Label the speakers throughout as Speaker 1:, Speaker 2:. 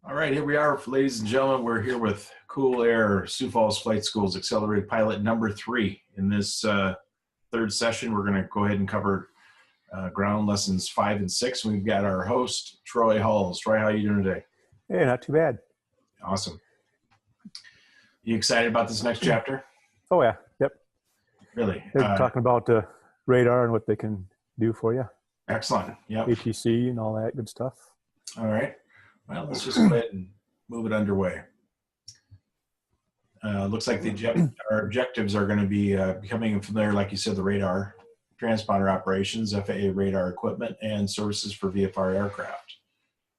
Speaker 1: All right, here we are, ladies and gentlemen. We're here with Cool Air Sioux Falls Flight School's Accelerated Pilot number 3. In this third session, we're going to go ahead and cover ground lessons 5 and 6. We've got our host, Troy Hulls. Troy, how are you doing today?
Speaker 2: Hey, not too bad.
Speaker 1: Awesome. You excited about this next chapter?
Speaker 2: Oh, yeah. Yep.
Speaker 1: Really?
Speaker 2: They're talking about the radar and what they can do for you.
Speaker 1: Excellent. Yep.
Speaker 2: ATIS and all that good stuff.
Speaker 1: All right. Well, let's just go ahead and move it underway. Looks like our objectives are going to be becoming familiar, like you said, the radar, transponder operations, FAA radar equipment, and services for VFR aircraft.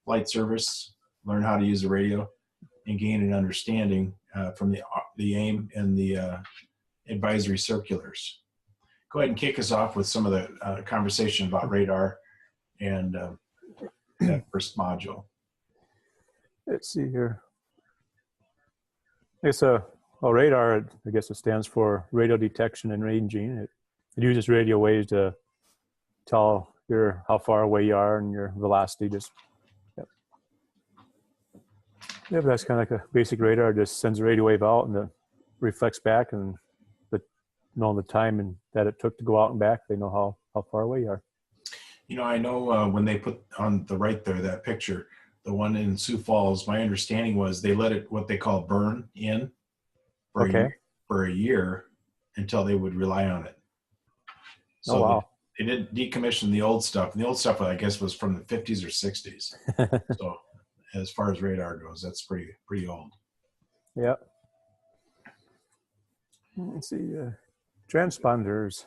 Speaker 1: Flight service, learn how to use the radio, and gain an understanding from the AIM and the advisory circulars. Go ahead and kick us off with some of the conversation about radar and that first module.
Speaker 2: Let's see here. It's a radar. I guess it stands for radio detection and ranging. It uses radio waves to tell how far away you are and your velocity. Yep, that's kind of like a basic radar. It just sends a radio wave out and it reflects back, and the time and that it took to go out and back, they know how far away you are.
Speaker 1: You know, I know when they put on the right there, that picture, the one in Sioux Falls, my understanding was they let it, what they call burn in for a year until they would rely on it. So
Speaker 2: wow.
Speaker 1: They didn't decommission the old stuff. And the old stuff, I guess, was from the 50s or 60s. So as far as radar goes, that's pretty old.
Speaker 2: Yeah. Let's see. Transponders.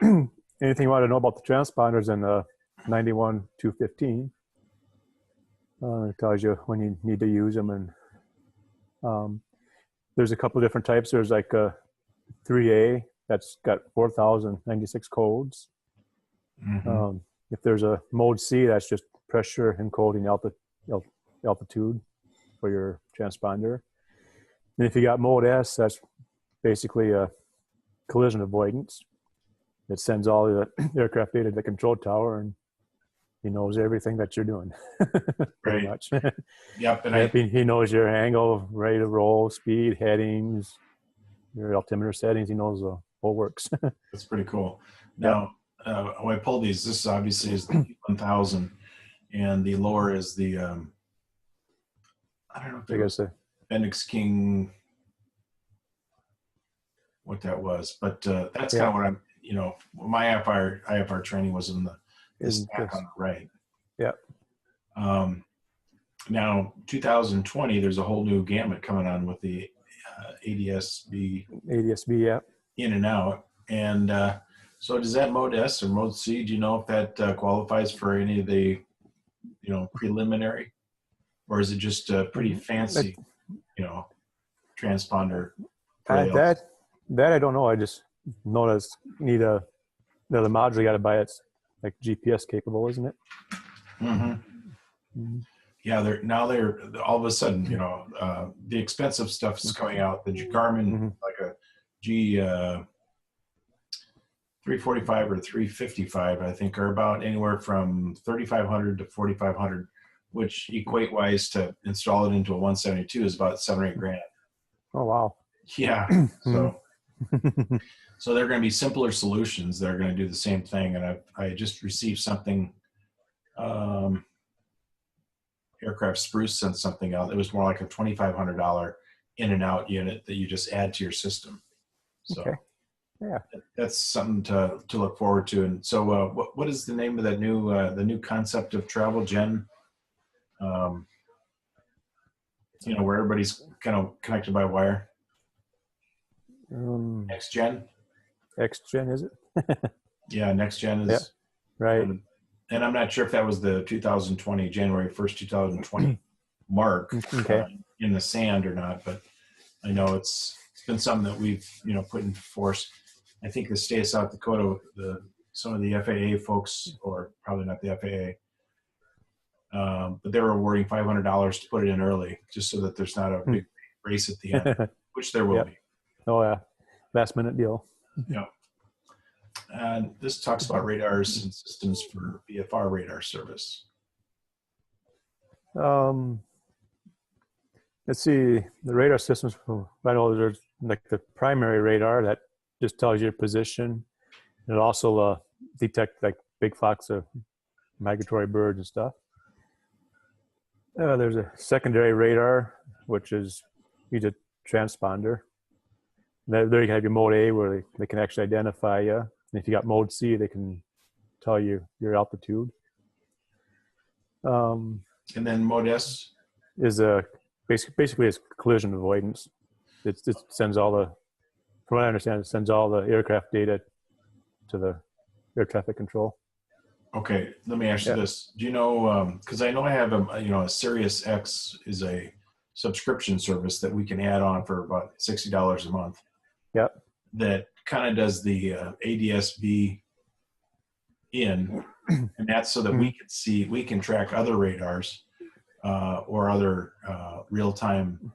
Speaker 2: Anything you want to know about the transponders in the 91-215? It tells you when you need to use them, and there's a couple of different types. There's like a 3A that's got 4,096 codes.
Speaker 1: Mm-hmm.
Speaker 2: If there's a mode C, that's just pressure encoding altitude for your transponder. And if you got mode S, that's basically a collision avoidance. It sends all the aircraft data to the control tower, and he knows everything that you're doing. Pretty much.
Speaker 1: Yep. And
Speaker 2: he knows your angle, rate of roll, speed, headings, your altimeter settings. He knows the whole works.
Speaker 1: That's pretty cool. Now, when I pulled these, this obviously is the 1000, and the lower is the, I don't know if it was Bendix King, what that was, but that's kind of what I'm, my IFR training was in the stack on the right.
Speaker 2: Yeah.
Speaker 1: Now, 2020, there's a whole new gamut coming on with the ADS-B.
Speaker 2: ADS-B, yeah.
Speaker 1: In and out. And so does that mode S or mode C, do you know if that qualifies for any of the, preliminary? Or is it just a pretty fancy, transponder?
Speaker 2: That I don't know. I just noticed you need the module you got to buy. It's like GPS capable, isn't it?
Speaker 1: Mm-hmm. Mm-hmm. Yeah, they're all of a sudden, the expensive stuff is coming out. The Garmin, like a G 345 or 355, I think, are about anywhere from 3,500 to 4,500, which equate wise to install it into a 172 is about $7 or $8 grand.
Speaker 2: Oh wow!
Speaker 1: Yeah, so they're going to be simpler solutions that are going to do the same thing. And I just received something. Aircraft Spruce sent something out. It was more like a $2,500 in and out unit that you just add to your system. So
Speaker 2: yeah,
Speaker 1: that's something to look forward to. And so what is the name of that new the new concept of travel gen? Where everybody's kind of connected by wire. Next gen.
Speaker 2: X-Gen, is it?
Speaker 1: Yeah, next gen is
Speaker 2: right.
Speaker 1: And I'm not sure if that was the 2020, January 1st, 2020 mark in the sand or not, but I know it's been something that we've, put into force. I think the state of South Dakota, some of the FAA folks, or probably not the FAA, but they were awarding $500 to put it in early, just so that there's not a big race at the end, which there will be.
Speaker 2: Oh yeah, last minute deal.
Speaker 1: Yeah. And this talks about radars and systems for VFR radar service.
Speaker 2: Um, let's see, the radar systems. I know there's like the primary radar that just tells you your position. It also detect like big flocks of migratory birds and stuff. There's a secondary radar, which is use a transponder. There you have your mode A, where they can actually identify you. And if you got mode C, they can tell you your altitude.
Speaker 1: And then mode S
Speaker 2: is basically it's collision avoidance. It sends all the, from what I understand, it sends all the aircraft data to the air traffic control.
Speaker 1: Okay, let me ask you this. Do you know, because I know I have a Sirius X is a subscription service that we can add on for about $60 a month.
Speaker 2: Yep.
Speaker 1: That kind of does the ADS-B in, and that's so that we can track other radars or other real-time.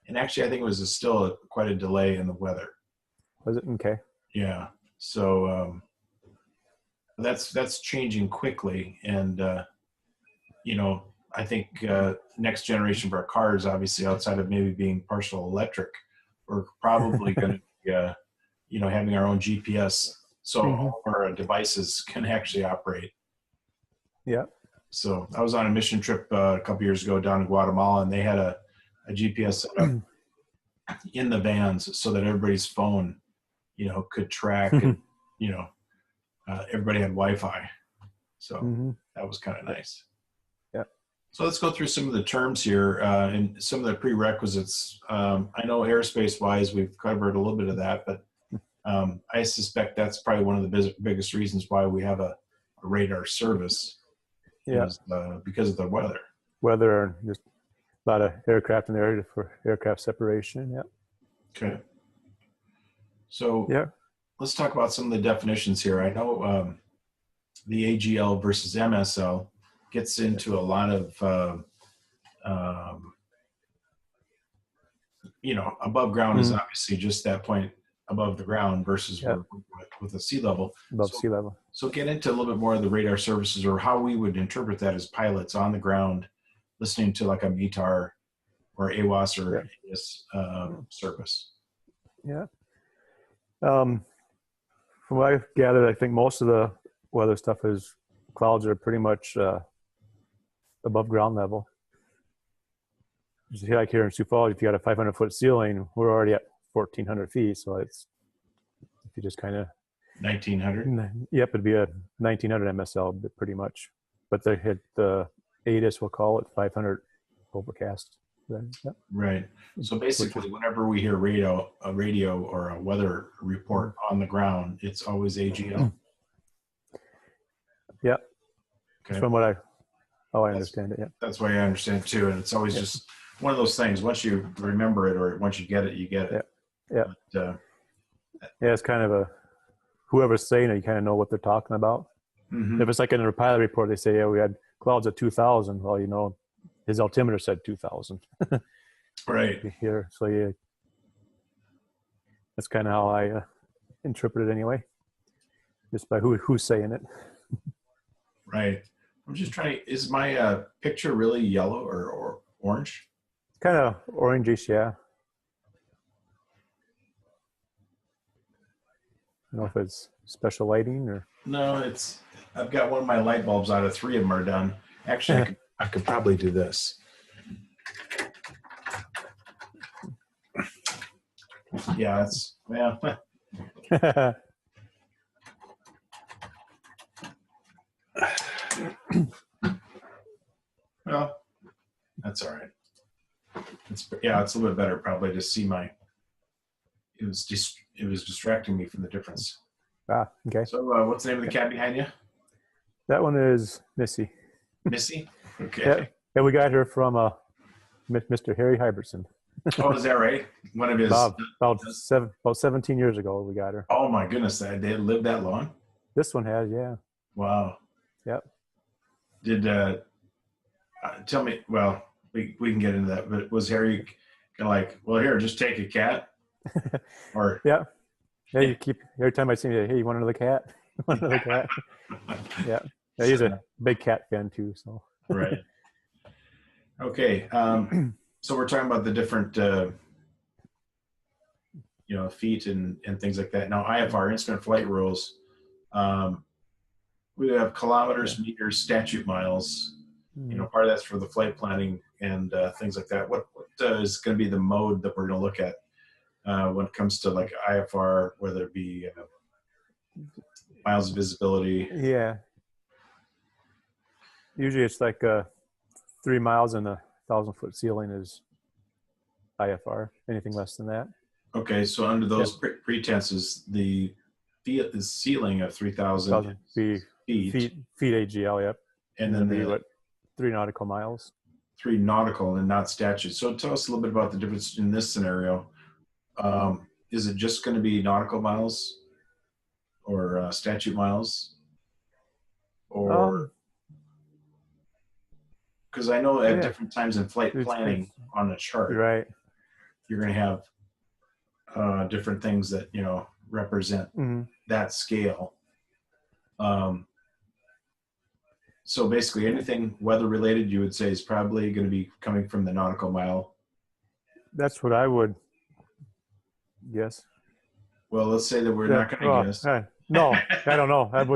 Speaker 1: And actually, I think it was still quite a delay in the weather.
Speaker 2: Was it? Okay.
Speaker 1: Yeah. So that's changing quickly, and I think next generation for our cars, obviously outside of maybe being partial electric, we're probably going to be having our own GPS, so all of our devices can actually operate.
Speaker 2: Yeah.
Speaker 1: So I was on a mission trip a couple years ago down in Guatemala, and they had a GPS set up in the vans so that everybody's phone, could track, and, everybody had Wi-Fi. So that was kind of nice.
Speaker 2: Yeah.
Speaker 1: So let's go through some of the terms here and some of the prerequisites. I know aerospace-wise, we've covered a little bit of that, but I suspect that's probably one of the biggest reasons why we have a radar service.
Speaker 2: Yeah.
Speaker 1: Is, because of the weather.
Speaker 2: Weather, just a lot of aircraft in the area for aircraft separation. Yeah.
Speaker 1: Okay. So let's talk about some of the definitions here. I know the AGL versus MSL gets into a lot of, above ground is obviously just that point above the ground versus with the sea level.
Speaker 2: Above sea level.
Speaker 1: So get into a little bit more of the radar services, or how we would interpret that as pilots on the ground, listening to like a METAR or AWAS or ATIS service.
Speaker 2: Yeah. From what I've gathered, I think most of the weather stuff is clouds are pretty much above ground level. Just like here in Sioux Falls, if you got a 500-foot ceiling, we're already at 1,400 feet. So it's, if you just kind of
Speaker 1: 1,900.
Speaker 2: Yep, it'd be a 1,900 MSL, pretty much. But they hit the ATIS, we'll call it 500 overcast.
Speaker 1: Right. So basically, whenever we hear a radio or a weather report on the ground, it's always AGL.
Speaker 2: Yeah.
Speaker 1: Okay.
Speaker 2: From what I understand it. Yeah.
Speaker 1: That's why I understand it too, and it's always just one of those things. Once you remember it, or once you get it, you get it.
Speaker 2: Yeah.
Speaker 1: But,
Speaker 2: it's kind of whoever's saying it, you kind of know what they're talking about. If it's like in a pilot report, they say, we had clouds at 2,000. Well, his altimeter said 2,000.
Speaker 1: Right.
Speaker 2: Here, so that's kind of how I interpret it anyway, just by who's saying it.
Speaker 1: Right. I'm just trying. Is my picture really yellow or orange?
Speaker 2: It's kind of orangish, yeah. I don't know if it's special lighting or.
Speaker 1: No, I've got one of my light bulbs out of 3 of them are done. Actually, I could probably do this. Yeah, well, that's all right. It's a little bit better probably to see it was distracting me from the difference.
Speaker 2: Okay.
Speaker 1: So what's the name of the cat behind you?
Speaker 2: That one is Missy.
Speaker 1: Missy? Okay.
Speaker 2: Yeah, we got her from Mr. Harry Hybertson.
Speaker 1: Oh, is that right? One of his
Speaker 2: about 17 years ago we got her.
Speaker 1: Oh my goodness, they lived that long?
Speaker 2: This one has, yeah.
Speaker 1: Wow.
Speaker 2: Yep.
Speaker 1: Did tell me, well, we can get into that, but was Harry kind of like, well, here, just take a cat? Or
Speaker 2: yeah, you keep, every time I see him, hey, you want another cat? Want another cat? Yeah, he's a big cat fan too, so.
Speaker 1: Right. Okay. So we're talking about the different, feet and things like that. Now, IFR, instrument flight rules. We have kilometers, meters, statute miles. Part of that's for the flight planning and things like that. What is going to be the mode that we're going to look at when it comes to like IFR, whether it be miles of visibility?
Speaker 2: Yeah. Usually it's like 3 miles and a 1,000-foot ceiling is IFR. Anything less than that.
Speaker 1: Okay, so under those pretenses, the ceiling of 3,000 feet
Speaker 2: AGL, yep.
Speaker 1: And then
Speaker 2: be 3 nautical miles.
Speaker 1: 3 nautical and not statute. So tell us a little bit about the difference in this scenario. Is it just going to be nautical miles or statute miles? Or because I know at different times in flight planning on the chart,
Speaker 2: right,
Speaker 1: you're going to have different things that represent that scale. So basically, anything weather related, you would say, is probably going to be coming from the nautical mile.
Speaker 2: That's what I would guess.
Speaker 1: Well, let's say that we're not going to guess.
Speaker 2: No, I don't know. I'll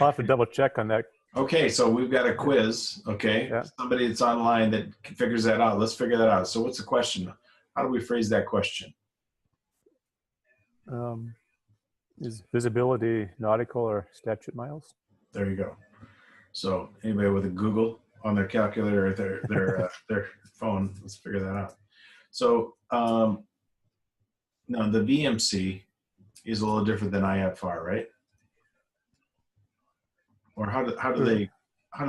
Speaker 2: have to double check on that.
Speaker 1: Okay, so we've got a quiz. Okay, somebody that's online that figures that out. Let's figure that out. So what's the question? How do we phrase that question?
Speaker 2: Is visibility nautical or statute miles?
Speaker 1: There you go. So anybody with a Google on their calculator or their phone, let's figure that out. So now the VMC is a little different than IFR, right? Or how do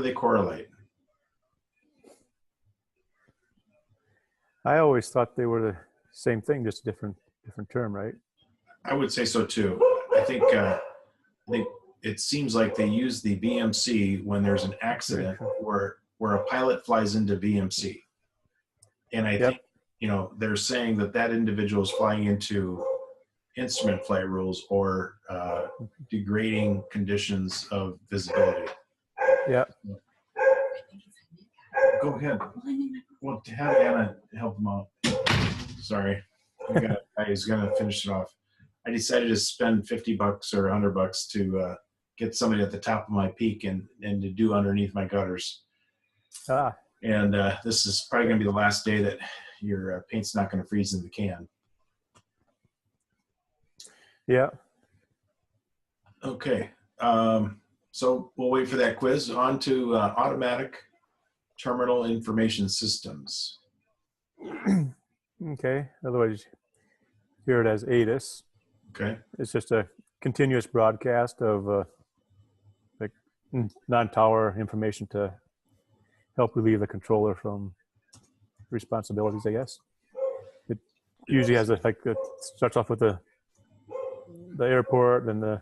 Speaker 1: they correlate?
Speaker 2: I always thought they were the same thing, just a different term, right?
Speaker 1: I would say so too. I think it seems like they use the VMC when there's an accident where a pilot flies into VMC, and I think they're saying that individual is flying into instrument flight rules or degrading conditions of visibility.
Speaker 2: Yeah.
Speaker 1: Go ahead. Well, to have Anna help him out. Sorry, I was gonna finish it off. I decided to spend $50 or $100 to get somebody at the top of my peak and to do underneath my gutters. And this is probably gonna be the last day that your paint's not gonna freeze in the can.
Speaker 2: Yeah.
Speaker 1: Okay. So we'll wait for that quiz. On to automatic terminal information systems.
Speaker 2: Okay. Otherwise, hear it as ATIS.
Speaker 1: Okay.
Speaker 2: It's just a continuous broadcast of like non-tower information to help relieve the controller from responsibilities, I guess. It usually has it starts off with the airport, then the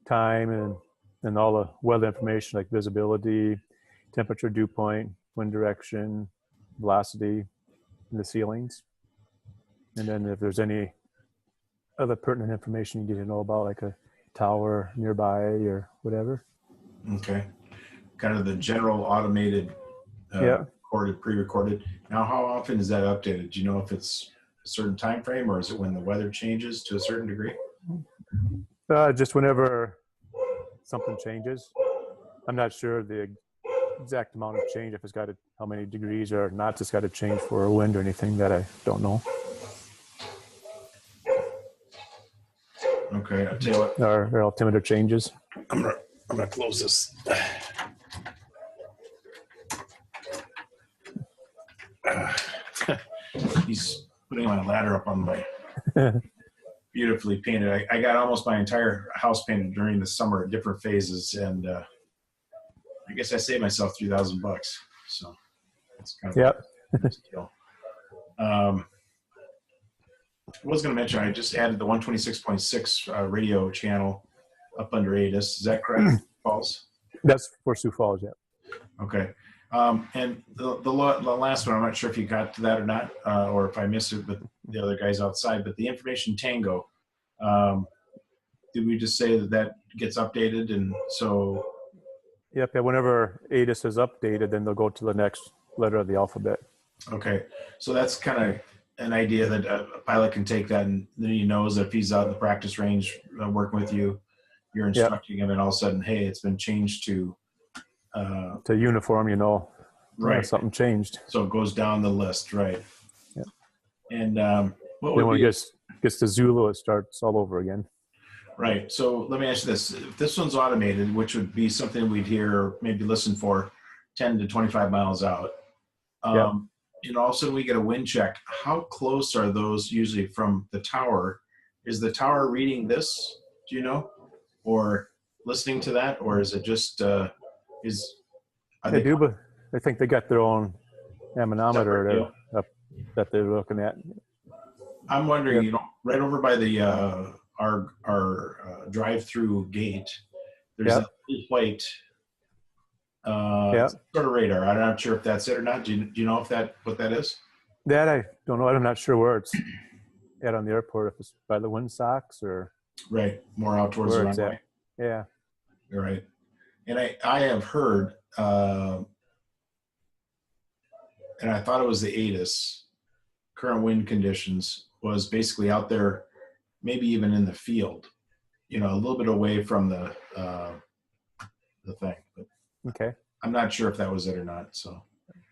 Speaker 2: time, and all the weather information like visibility, temperature, dew point, wind direction, velocity, and the ceilings. And then if there's any other pertinent information you need to know about, like a tower nearby or whatever.
Speaker 1: Okay. Kind of the general automated, pre-recorded. Now, how often is that updated? Do you know if it's a certain time frame, or is it when the weather changes to a certain degree?
Speaker 2: Just whenever something changes. I'm not sure the exact amount of change, if it's got how many degrees or knots it's got to change for a wind or anything, that I don't know.
Speaker 1: Okay, I'll tell you what.
Speaker 2: Or altimeter changes.
Speaker 1: I'm gonna close this. He's putting my ladder up on my beautifully painted. I got almost my entire house painted during the summer at different phases, and I guess I saved myself $3,000. So that's kind of a nice deal. I was going to mention I just added the 126.6 radio channel up under ATIS. Is that correct, Falls?
Speaker 2: That's for Sioux Falls, yeah.
Speaker 1: Okay. And the last one, I'm not sure if you got to that or not, or if I missed it with the other guys outside, but the information tango, did we just say that gets updated? And so...
Speaker 2: Yep, yeah, whenever ATIS is updated, then they'll go to the next letter of the alphabet.
Speaker 1: Okay, so that's kind of an idea that a pilot can take that, and then he knows that if he's out in the practice range working with you, you're instructing him, and all of a sudden, hey, it's been changed to
Speaker 2: uniform,
Speaker 1: right.
Speaker 2: Something changed.
Speaker 1: So it goes down the list, right?
Speaker 2: Yeah.
Speaker 1: And what
Speaker 2: then
Speaker 1: would
Speaker 2: when
Speaker 1: be,
Speaker 2: it gets to Zulu, it starts all over again.
Speaker 1: right? So let me ask you this: if this one's automated, which would be something we'd hear or maybe listen for 10 to 25 miles out, and all of a sudden we get a wind check. How close are those usually from the tower? Is the tower reading this? Do you know, or listening to that, or is it just
Speaker 2: But I think they got their own anemometer that they're looking at.
Speaker 1: I'm wondering, right over by the our drive-through gate, there's a white sort of radar. I'm not sure if that's it or not. Do you know what that is?
Speaker 2: That I don't know. I'm not sure where it's at on the airport. If it's by the windsocks or
Speaker 1: more out towards the runway.
Speaker 2: Yeah,
Speaker 1: you're right. And I have heard, and I thought it was the ATIS. Current wind conditions was basically out there, maybe even in the field, a little bit away from the thing. But
Speaker 2: okay.
Speaker 1: I'm not sure if that was it or not. So,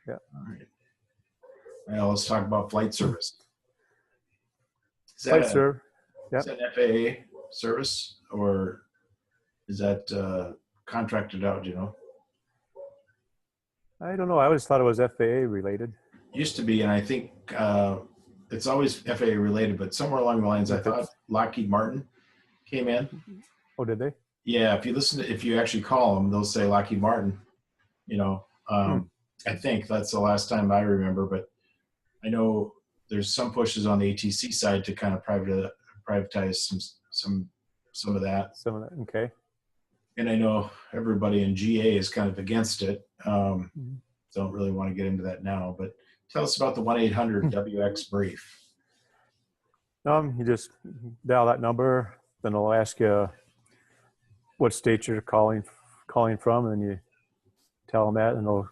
Speaker 2: yeah.
Speaker 1: All right. Now let's talk about flight service. Is that an FAA service, or is that contracted out?
Speaker 2: I don't know. I always thought it was FAA related.
Speaker 1: Used to be, and I think it's always FAA related, but somewhere along the lines, I thought Lockheed Martin came in.
Speaker 2: Oh, did they?
Speaker 1: Yeah, if you actually call them, they'll say Lockheed Martin. I think that's the last time I remember, but I know there's some pushes on the ATC side to kind of privatize some of that.
Speaker 2: Some of that, okay.
Speaker 1: And I know everybody in GA is kind of against it. Don't really want to get into that now, but tell us about the 1-800-WX brief.
Speaker 2: You just dial that number, then they'll ask you what state you're calling from, and you tell them that, and they'll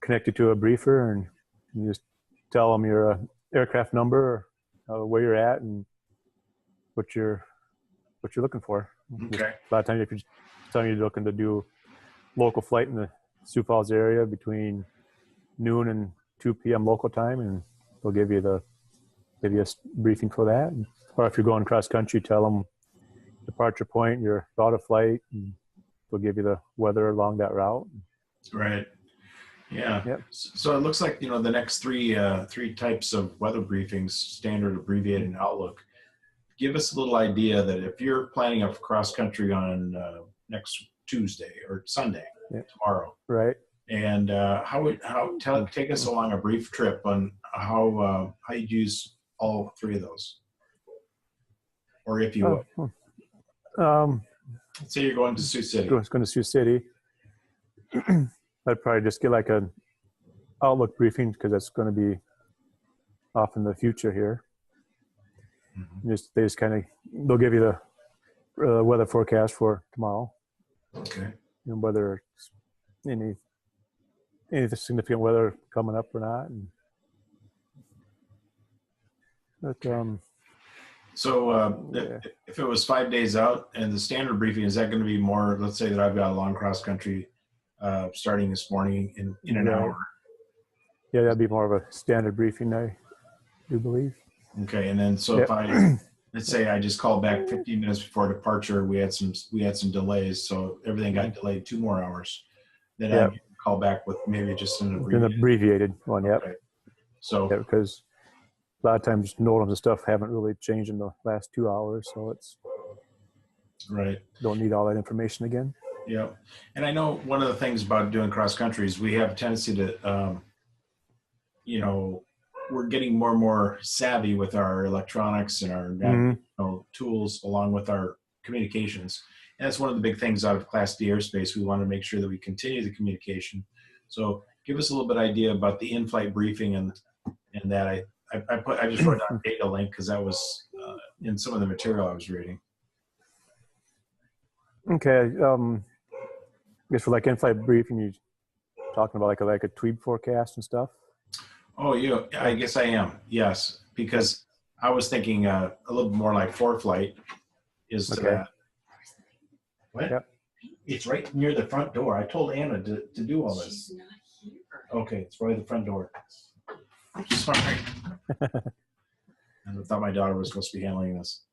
Speaker 2: connect you to a briefer, and you just tell them your aircraft number, where you're at, and what you're looking for.
Speaker 1: Okay.
Speaker 2: A lot of times, if you're telling you're looking to do local flight in the Sioux Falls area between noon and 2 p.m. local time, and they'll give you a briefing for that. Or if you're going cross country, tell them departure point, your route of flight, and they'll give you the weather along that route.
Speaker 1: Right. Yeah.
Speaker 2: Yep.
Speaker 1: So it looks like the next three types of weather briefings: standard, abbreviated, and outlook. Give us a little idea that if you're planning a cross country on next Tuesday or Sunday, tomorrow,
Speaker 2: right?
Speaker 1: And take us along a brief trip on how you'd use all three of those, or if you would. Let's say you're going to Sioux City.
Speaker 2: Going to Sioux City. I'd probably just get like an outlook briefing, because that's going to be off in the future here. Mm-hmm. They'll give you the weather forecast for tomorrow.
Speaker 1: Okay.
Speaker 2: Whether it's any significant weather coming up or not.
Speaker 1: If it was 5 days out and the standard briefing, is that going to be more? Let's say that I've got a long cross country starting this morning in an hour.
Speaker 2: Yeah, that'd be more of a standard briefing, I do believe.
Speaker 1: Okay, and then if let's say I just called back 15 minutes before departure, we had some delays, so everything got delayed 2 more hours. Then I call back with maybe just an
Speaker 2: abbreviated one. Yep.
Speaker 1: Okay. So
Speaker 2: because a lot of times NOTAMs and stuff haven't really changed in the last 2 hours, so it's
Speaker 1: right.
Speaker 2: Don't need all that information again.
Speaker 1: Yeah, and I know one of the things about doing cross country is we have a tendency to, we're getting more and more savvy with our electronics and our tools, along with our communications. And that's one of the big things out of Class D airspace. We want to make sure that we continue the communication. So give us a little bit idea about the in-flight briefing and that. I just wrote down data link because that was in some of the material I was reading.
Speaker 2: Okay. I guess for like in-flight briefing, you talking about like a tweed forecast and stuff?
Speaker 1: Oh, I guess I am. Yes, because I was thinking a little bit more like ForeFlight is to that. What?
Speaker 2: Yep.
Speaker 1: It's right near the front door. I told Anna to do all this.
Speaker 3: She's not here.
Speaker 1: Okay, it's right at the front door. Sorry. I thought my daughter was supposed to be handling this.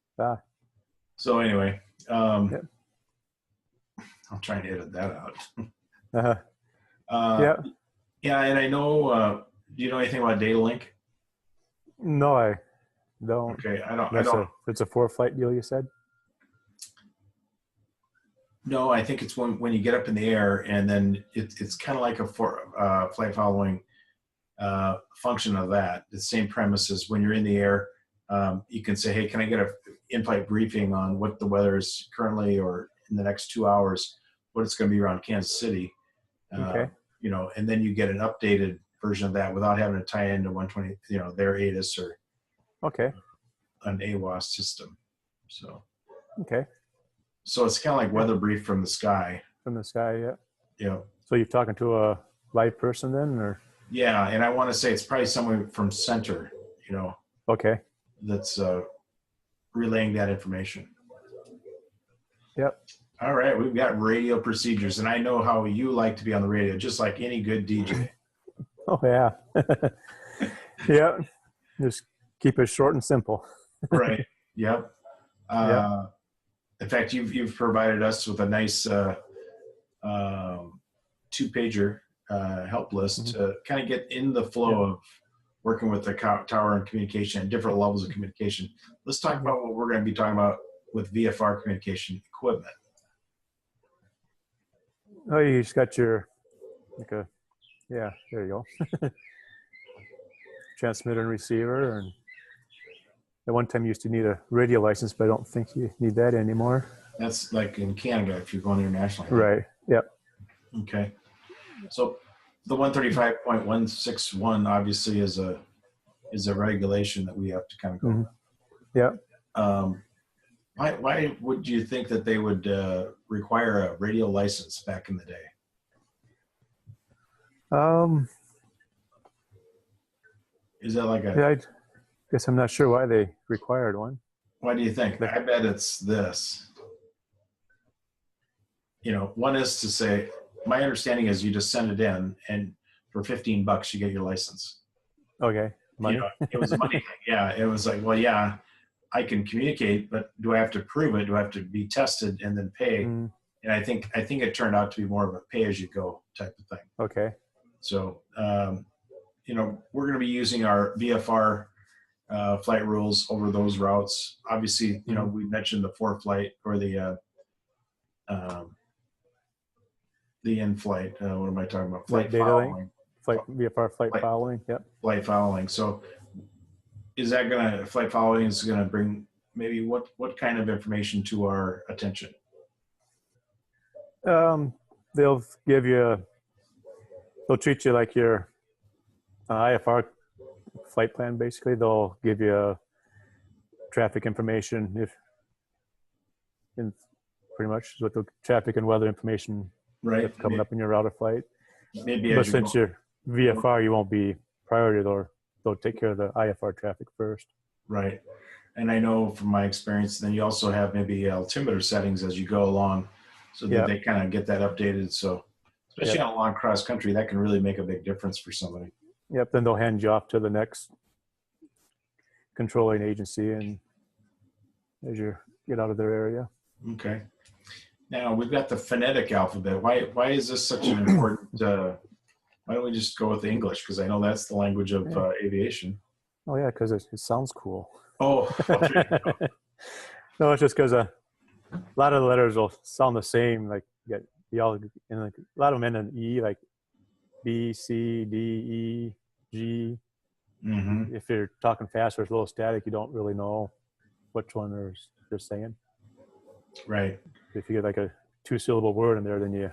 Speaker 1: So anyway,
Speaker 2: Yep.
Speaker 1: I'm trying to edit that out.
Speaker 2: Yeah.
Speaker 1: Yeah, and I know. Do you know anything about data link?
Speaker 2: No, I don't.
Speaker 1: Okay, I don't.
Speaker 2: It's a ForeFlight deal, you said?
Speaker 1: No, I think it's when you get up in the air, and then it's kind of like a flight following function of that. The same premise as when you're in the air, you can say, hey, can I get a in-flight briefing on what the weather is currently or in the next 2 hours, what it's going to be around Kansas City.
Speaker 2: Okay.
Speaker 1: And then you get an updated version of that without having to tie into 120, their ATIS or an AWAS system. So,
Speaker 2: okay.
Speaker 1: So it's kind of like weather brief from the sky.
Speaker 2: From the sky, yeah.
Speaker 1: Yeah.
Speaker 2: So you're talking to a live person then, or?
Speaker 1: Yeah, and I want to say it's probably somewhere from center,
Speaker 2: Okay.
Speaker 1: that's relaying that information.
Speaker 2: Yep.
Speaker 1: All right, we've got radio procedures, and I know how you like to be on the radio, just like any good DJ.
Speaker 2: Oh, yeah. Yeah. Just keep it short and simple.
Speaker 1: Right. Yep.
Speaker 2: Yeah.
Speaker 1: In fact, you've provided us with a nice 2-pager help list to kind of get in the flow of working with the tower and communication and different levels of communication. Let's talk about what we're going to be talking about with VFR communication equipment.
Speaker 2: Oh, you just got your, there you go. Transmitter and receiver. And at one time you used to need a radio license, but I don't think you need that anymore.
Speaker 1: That's like in Canada if you're going internationally.
Speaker 2: Right. Yep.
Speaker 1: Okay. So the 135.161 obviously is a regulation that we have to kind of go.
Speaker 2: Mm-hmm. Yeah.
Speaker 1: Why would you think that they would require a radio license back in the day? Is that like
Speaker 2: I guess I'm not sure why they required one.
Speaker 1: Why do you think? I bet it's this. One is to say, my understanding is you just send it in, and for $15 you get your license.
Speaker 2: Okay. Money.
Speaker 1: It was a money thing. Yeah. It was like, well, yeah, I can communicate, but do I have to prove it? Do I have to be tested and then pay? And I think it turned out to be more of a pay-as-you-go type of thing.
Speaker 2: Okay.
Speaker 1: So, we're going to be using our VFR flight rules over those routes. Obviously, we mentioned the ForeFlight or the in-flight. What am I talking about? Flight following.
Speaker 2: VFR flight following. Yep. Flight
Speaker 1: following. So, flight following is going to bring maybe what kind of information to our attention?
Speaker 2: They'll treat you like your IFR flight plan. Basically, they'll give you traffic information pretty much is what the traffic and weather information coming up in your route of flight. But since you're VFR, you won't be priority. They'll take care of the IFR traffic first. Right.
Speaker 1: And I know from my experience, then you also have maybe altimeter settings as you go along so that they kind of get that updated. So especially on a long cross country, that can really make a big difference for somebody.
Speaker 2: Yep. Then they'll hand you off to the next controlling agency and as you get out of their area.
Speaker 1: Okay. Now we've got the phonetic alphabet. Why is this such an important, why don't we just go with the English? Because I know that's the language of aviation.
Speaker 2: Oh yeah, because it sounds cool.
Speaker 1: Oh,
Speaker 2: no, it's just because a lot of the letters will sound the same. Like you get and like a lot of them end in E, like B, C, D, E, G.
Speaker 1: Mm-hmm.
Speaker 2: If you're talking fast or it's a little static, you don't really know which one they're saying.
Speaker 1: Right.
Speaker 2: If you get like a 2-syllable word in there, then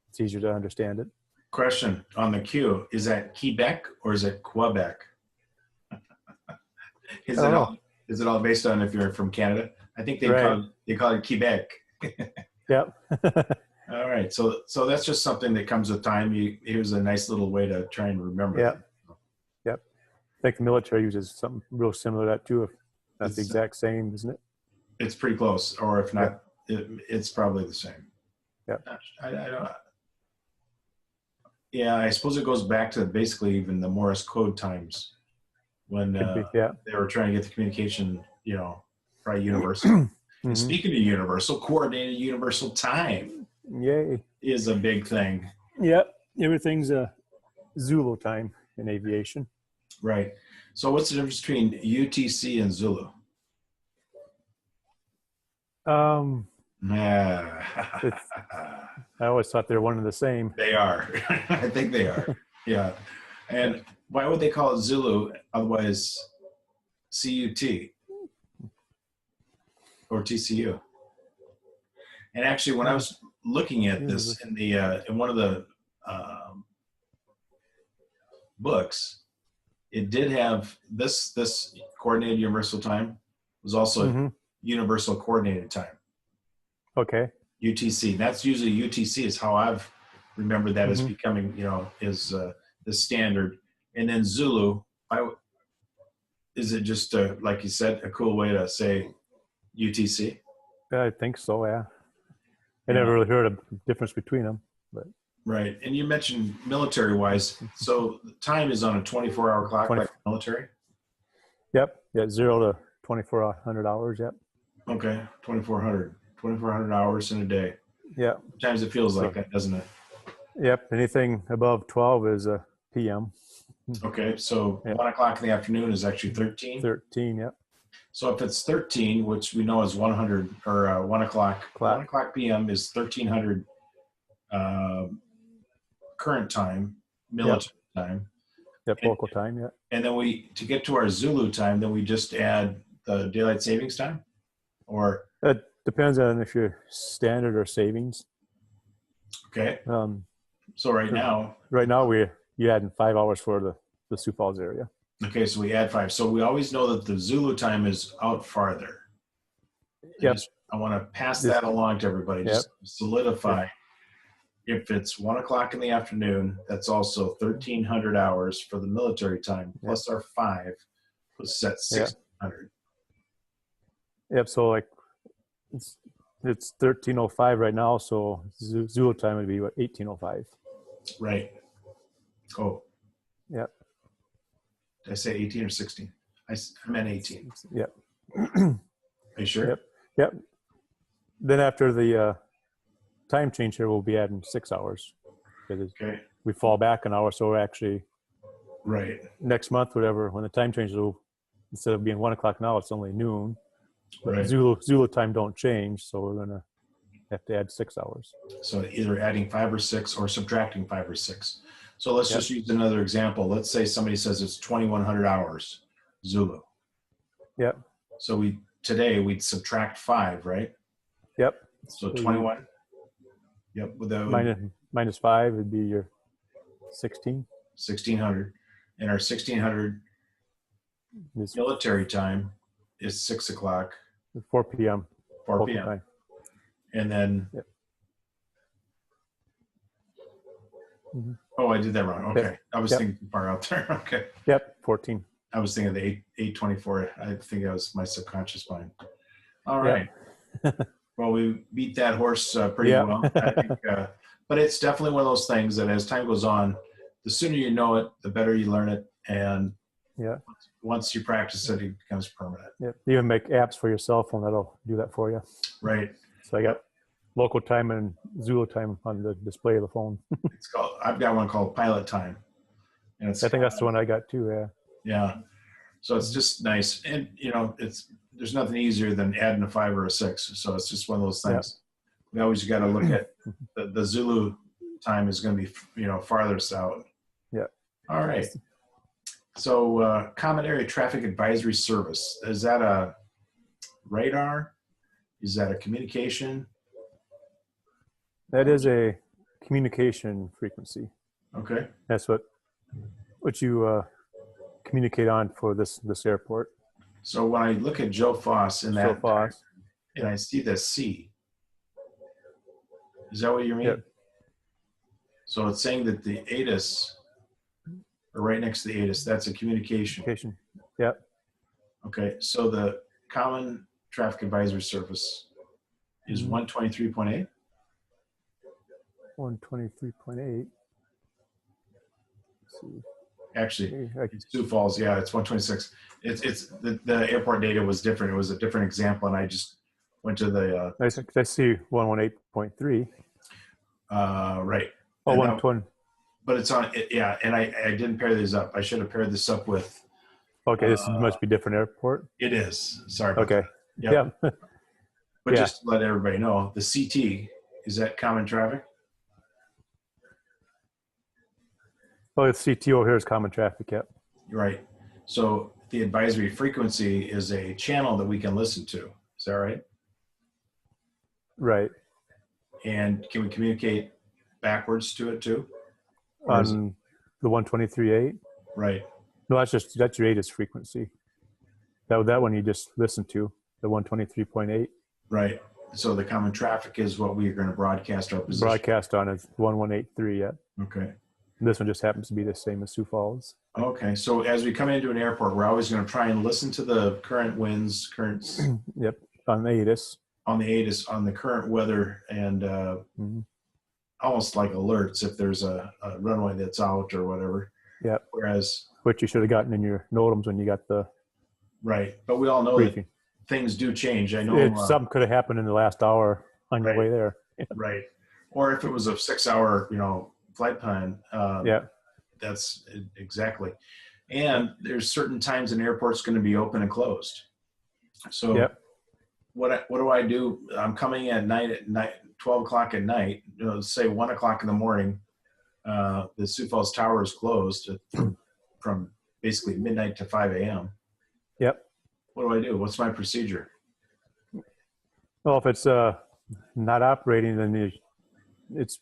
Speaker 2: it's easier to understand it.
Speaker 1: Question on the Q: is that Quebec or is it Quebec? Is it all based on if you're from Canada? I think they call it Quebec.
Speaker 2: Yep.
Speaker 1: All right. So that's just something that comes with time. Here's a nice little way to try and remember
Speaker 2: Yeah.
Speaker 1: that.
Speaker 2: Yep. I think the military uses something real similar to that too. If that's the
Speaker 1: It's,
Speaker 2: exact same, isn't it?
Speaker 1: it's pretty close, or if not, it's probably the same.
Speaker 2: Yep.
Speaker 1: I don't. Yeah, I suppose it goes back to basically even the Morse code times when
Speaker 2: Could be, yeah.
Speaker 1: they were trying to get the communication, probably universal. And speaking of universal, coordinated universal time
Speaker 2: Yay.
Speaker 1: is a big thing.
Speaker 2: Yep. Everything's a Zulu time in aviation.
Speaker 1: Right. So what's the difference between UTC and Zulu?
Speaker 2: I always thought they were one and the same.
Speaker 1: They are. I think they are. Yeah. And why would they call it Zulu otherwise CUT or TCU? And actually, when I was looking at this in one of the books, it did have this coordinated universal time was also universal coordinated time.
Speaker 2: Okay.
Speaker 1: UTC. That's usually UTC is how I've remembered that as becoming, is the standard. And then Zulu, is it just like you said, a cool way to say UTC?
Speaker 2: I think so. Yeah. I never really heard a difference between them, but.
Speaker 1: Right. And you mentioned military-wise. So the time is on a 24-hour clock like military?
Speaker 2: Yep. Yeah, 0 to 2,400 hours. Yep.
Speaker 1: Okay. 2,400 hours in a day.
Speaker 2: Yeah.
Speaker 1: Sometimes it feels like that, doesn't it?
Speaker 2: Yep. Anything above 12 is a PM.
Speaker 1: Okay. So 1 o'clock in the afternoon is actually 13?
Speaker 2: 13, yep.
Speaker 1: So if it's 13, which we know is 100 or 1 o'clock, 1 o'clock PM is 1300 current time, military time.
Speaker 2: Yep, local time, yeah.
Speaker 1: And then to get to our Zulu time, then we just add the daylight savings time? Or?
Speaker 2: It depends on if you're standard or savings.
Speaker 1: Okay. So right now.
Speaker 2: Right now, you're adding 5 hours for the Sioux Falls area.
Speaker 1: Okay, so we add 5. So we always know that the Zulu time is out farther.
Speaker 2: Yep.
Speaker 1: I want to pass that along to everybody. Just solidify. Yep. If it's 1 o'clock in the afternoon, that's also 1,300 hours for the military time, plus our 5, puts us at 1,600.
Speaker 2: Yep. So like it's 13:05 right now. So Zulu time would be what, 18:05.
Speaker 1: Right. Oh.
Speaker 2: Yep.
Speaker 1: Did I say 18 or 16? I meant 18.
Speaker 2: Yep.
Speaker 1: Are you sure?
Speaker 2: Yep. Then after the time change here, we'll be adding 6 hours. Okay. We fall back an hour, so we're actually next month, whatever, when the time changes, instead of being 1 o'clock now, it's only noon. But Zulu time don't change, so we're gonna have to add 6 hours.
Speaker 1: So either adding 5 or 6 or subtracting 5 or 6. So let's just use another example. Let's say somebody says it's 2,100 hours Zulu.
Speaker 2: Yep.
Speaker 1: So today we'd subtract 5, right?
Speaker 2: Yep.
Speaker 1: So 21. Yep.
Speaker 2: Minus 5 would be your 16.
Speaker 1: 1,600. And our 1,600 military time is 6 o'clock.
Speaker 2: 4 p.m.
Speaker 1: 4 p.m. Time. And then.
Speaker 2: Yep.
Speaker 1: Oh, I did that wrong. Okay. I was thinking far out there. Okay.
Speaker 2: Yep. 14.
Speaker 1: I was thinking of the 824. I think that was my subconscious mind. All right. Well, we beat that horse pretty well. I think, but it's definitely one of those things that as time goes on, the sooner you know it, the better you learn it. And once you practice it, it becomes permanent.
Speaker 2: Yeah. You even make apps for your cell phone that'll do that for you.
Speaker 1: Right.
Speaker 2: So I got local time and Zulu time on the display of the phone.
Speaker 1: I've got one called Pilot Time. And
Speaker 2: I think that's the one I got too. Yeah.
Speaker 1: Yeah. So it's just nice. And, there's nothing easier than adding a 5 or a 6. So it's just one of those things. We always got to look at the Zulu time is going to be, farthest out.
Speaker 2: Yeah.
Speaker 1: All right. So Common Area Traffic Advisory Service, is that a radar? Is that a communication?
Speaker 2: That is a communication frequency.
Speaker 1: Okay.
Speaker 2: That's what you communicate on for this airport.
Speaker 1: So when I look at Joe Foss in that, and I see the C, Is that what you mean?
Speaker 2: Yep.
Speaker 1: So it's saying that the ATIS, or right next to the ATIS, that's a communication.
Speaker 2: Communication. Yep.
Speaker 1: Okay, so the Common Traffic Advisory Service is 123.8?
Speaker 2: 123.8. Let's see.
Speaker 1: Actually, it's Sioux Falls. Yeah, it's 126. It's the airport data was different. It was a different example, and I just went to the
Speaker 2: I see 118.3.
Speaker 1: right.
Speaker 2: Oh,
Speaker 1: And
Speaker 2: 120.
Speaker 1: but it's on it, yeah, and I didn't pair these up. I should have paired this up with.
Speaker 2: Okay, this must be different airport.
Speaker 1: It is. Sorry about
Speaker 2: Okay.
Speaker 1: that.
Speaker 2: Yeah.
Speaker 1: But
Speaker 2: Yeah.
Speaker 1: just to let everybody know, the CT, is that common traffic?
Speaker 2: Oh, the CT over here is common traffic. Yep.
Speaker 1: Right. So the advisory frequency is a channel that we can listen to. Is that right?
Speaker 2: Right.
Speaker 1: And can we communicate backwards to it too? Or is it-
Speaker 2: On the 123.8.
Speaker 1: right.
Speaker 2: No, that's your ATIS frequency. That one you just listened to, the 123.8.
Speaker 1: Right. So the common traffic is what we're going to broadcast our position.
Speaker 2: Broadcast on is 1183. Yep.
Speaker 1: Okay.
Speaker 2: This one just happens to be the same as Sioux Falls.
Speaker 1: Okay. So as we come into an airport, we're always going to try and listen to the current winds, currents
Speaker 2: Yep. On the ATIS.
Speaker 1: on the ATIS, on the current weather, and almost like alerts if there's a runway that's out or whatever.
Speaker 2: Yep.
Speaker 1: Whereas,
Speaker 2: Which you should have gotten in your NOTAMs when you got the
Speaker 1: right. But we all know
Speaker 2: briefing.
Speaker 1: that things do change. I know
Speaker 2: Something could have happened in the last hour on your
Speaker 1: right.
Speaker 2: way there.
Speaker 1: Right. Or if it was a 6-hour, flight plan.
Speaker 2: Yeah.
Speaker 1: That's exactly. And there's certain times an airport's going to be open and closed. So
Speaker 2: Yep.
Speaker 1: what do I do? I'm coming at night, 12 o'clock at night, say 1 o'clock in the morning. The Sioux Falls Tower is closed from basically midnight to 5 a.m.
Speaker 2: Yep.
Speaker 1: What do I do? What's my procedure?
Speaker 2: Well, if it's not operating, then it's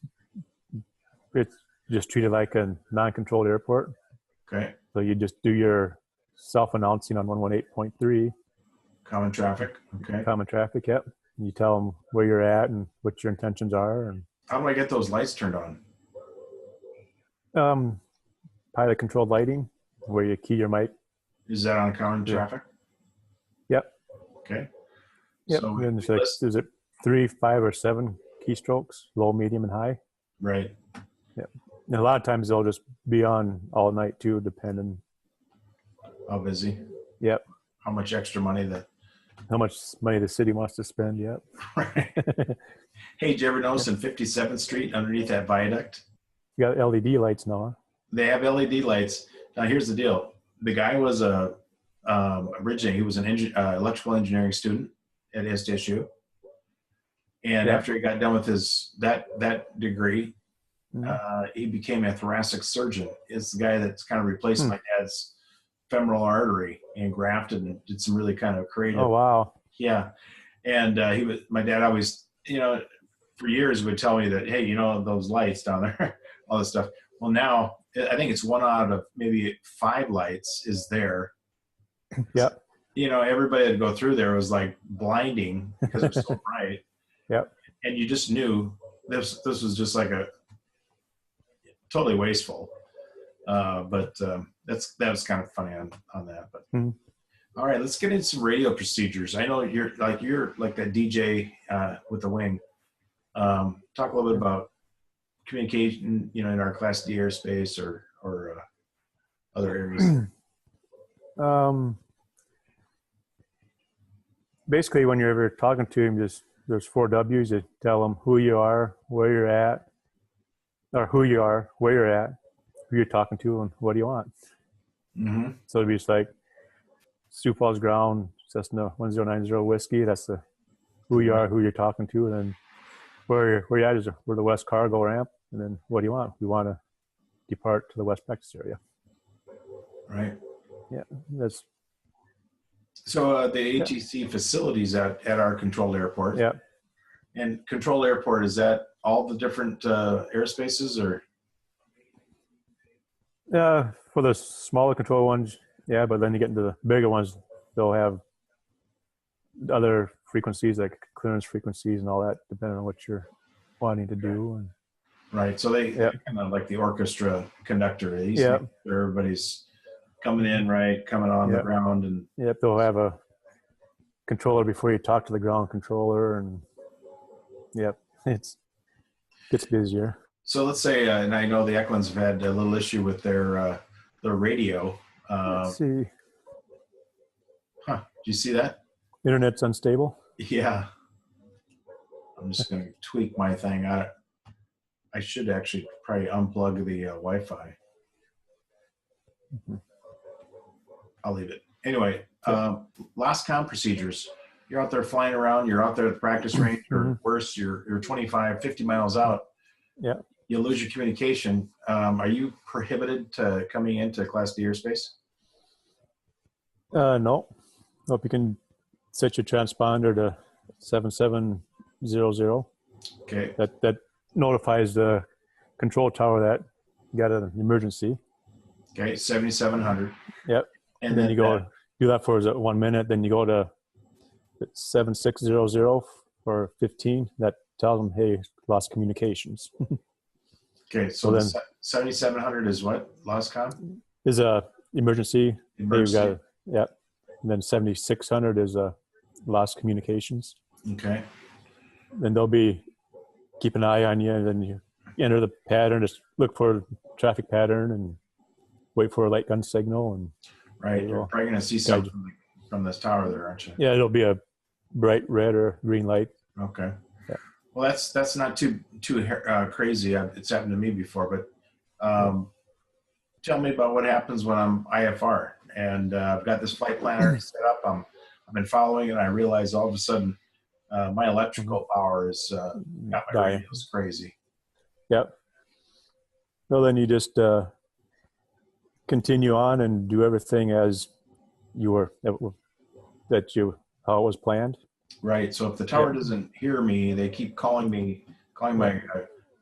Speaker 2: just treated like a non-controlled airport.
Speaker 1: Okay.
Speaker 2: So you just do your self-announcing on 118.3.
Speaker 1: Common traffic. Okay.
Speaker 2: Common traffic, yep. And you tell them where you're at and what your intentions are. And
Speaker 1: How do I get those lights turned on?
Speaker 2: pilot controlled lighting, where you key your mic.
Speaker 1: Is that on common traffic?
Speaker 2: Yep.
Speaker 1: Okay.
Speaker 2: Yep.
Speaker 1: So
Speaker 2: And then is it 3, 5, or 7 keystrokes, low, medium, and high?
Speaker 1: right.
Speaker 2: Yep. And a lot of times they'll just be on all night too, depending.
Speaker 1: How busy?
Speaker 2: Yep.
Speaker 1: How much extra money
Speaker 2: How much money the city wants to spend. Yep.
Speaker 1: Right. Hey, did you ever notice in 57th Street underneath that viaduct,
Speaker 2: You got LED lights now, huh?
Speaker 1: they have LED lights. Now here's the deal. The guy was originally, he was an electrical engineering student at SDSU. And after he got done with his that degree, he became a thoracic surgeon. It's the guy that's kind of replaced my dad's femoral artery and grafted and did some really kind of creative.
Speaker 2: Oh, wow.
Speaker 1: Yeah. And my dad always, for years would tell me that, hey, those lights down there, all this stuff. Well, now I think it's 1 out of maybe 5 lights is there.
Speaker 2: Yep.
Speaker 1: Everybody that go through there was like blinding because it was so bright.
Speaker 2: Yep.
Speaker 1: And you just knew this was just like a totally wasteful. But that was kind of funny on that. But all right, let's get into some radio procedures. I know you're like that DJ with the wing. Talk a little bit about communication, in our Class D airspace or other areas.
Speaker 2: Basically, when you're ever talking to him, there's 4 W's. You tell them who you are, where you're at, or who you are, where you're at, who you're talking to, and what do you want. So it'd be just like Sioux Falls ground, Cessna 1090 whiskey. That's the who you are, who you're talking to, and then where you're at is we're the West Cargo ramp, and then what do you want? We want to depart to the West practice area.
Speaker 1: Right.
Speaker 2: Yeah, that's.
Speaker 1: So the ATC facilities at our controlled airport.
Speaker 2: Yeah.
Speaker 1: And controlled airport, is that all the different airspaces or?
Speaker 2: For the smaller control ones, yeah, but then you get into the bigger ones, they'll have other frequencies like clearance frequencies and all that, depending on what you're wanting to do. And
Speaker 1: Right. So they
Speaker 2: Yep.
Speaker 1: kind of like the orchestra conductor. He's
Speaker 2: Yep.
Speaker 1: making sure everybody's coming in right, coming on the
Speaker 2: Yep.
Speaker 1: ground, and
Speaker 2: Yep, they'll have a controller before you talk to the ground controller, and yep, gets busier.
Speaker 1: so let's say, and I know the Eklunds have had a little issue with their radio.
Speaker 2: Let's see.
Speaker 1: Do you see that?
Speaker 2: Internet's unstable.
Speaker 1: Yeah. I'm just going to tweak my thing. I should actually probably unplug the Wi-Fi.
Speaker 2: Mm-hmm.
Speaker 1: I'll leave it. Anyway, last comm procedures. You're out there flying around. You're out there at the practice range, or worse, you're 25, 50 miles out.
Speaker 2: Yeah.
Speaker 1: You lose your communication. Are you prohibited to coming into Class D airspace?
Speaker 2: No. Nope, you can set your transponder to 7700.
Speaker 1: Okay.
Speaker 2: That notifies the control tower that you got an emergency.
Speaker 1: Okay, 7700.
Speaker 2: Yep. And then you go do that for 1 minute. Then you go to 7600 for 15. That tells them, hey, lost communications.
Speaker 1: Okay, so then 7700 is what? Lost comm?
Speaker 2: Is a emergency.
Speaker 1: Emergency.
Speaker 2: Yep. And then 7600 is lost communications.
Speaker 1: Okay.
Speaker 2: Then they'll be keep an eye on you, and then you enter the pattern, just look for traffic pattern and wait for a light gun signal. And
Speaker 1: right, you're probably going to see something from this tower there, aren't you?
Speaker 2: Yeah, it'll be a bright red or green light.
Speaker 1: Okay.
Speaker 2: Yeah.
Speaker 1: Well, that's not too crazy. It's happened to me before, but tell me about what happens when I'm IFR and I've got this flight planner set up. I've been following it, and I realize all of a sudden my electrical power is got my radios crazy.
Speaker 2: Yep. Well, then you just continue on and do everything as you were how it was planned.
Speaker 1: Right. So if the tower doesn't hear me, they keep calling my